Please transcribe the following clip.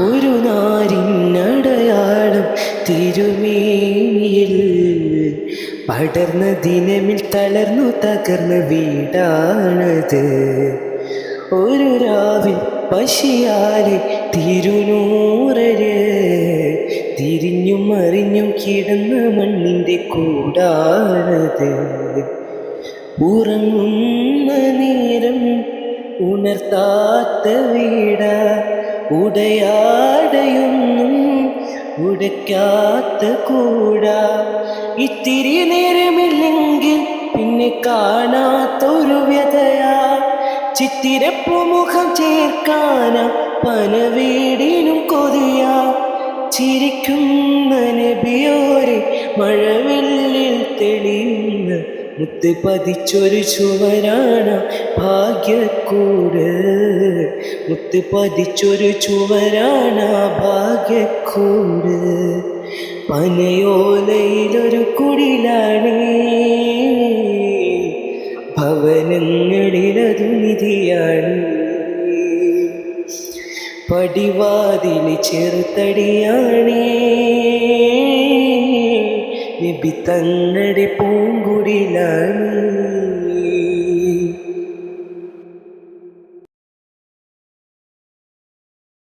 ഒരു നാരിനടയാളം തിരുമേനിയിൽ പടർന്ന ദിനമിൽ തളർന്നു തകർന്ന വീടാണത്. ഒരു രാവിൽ പശിയാലെ തിരുനൂറര് തിരിഞ്ഞും മറിഞ്ഞും കിടന്ന മണ്ണിൻ്റെ കൂടാണത്. ഉറങ്ങുന്ന നേരം ഉണർത്താത്ത വീട, ഉടയാടയൊന്നും ഉടയ്ക്കാത്ത കൂട. ഇത്തിരി നേരമില്ലെങ്കിൽ പിന്നെ കാണാത്തൊരു വ്യതയാ, ചിത്തിരപ്പുമുഖം ചേർക്കാന പനവീടിനും കൊതിയാ. ചിരിക്കുന്ന നബിയോരെ മഴവില്ലിൽ തെളിയുന്ന മുത്ത് പതിച്ചൊരു ചുവരാണ് ഭാഗ്യക്കൂട്. മുത്ത് പതിച്ചൊരു ചുവരാണ് ഭാഗ്യക്കൂട്. പനയോലയിലൊരു കുടിലാണ്, ഭവനങ്ങളിലതു നിധിയാണ്. പടിവാതില് ചെറുതടിയാണ്, നബി തങ്ങളുടെ പൂങ്കുടിലാണ്.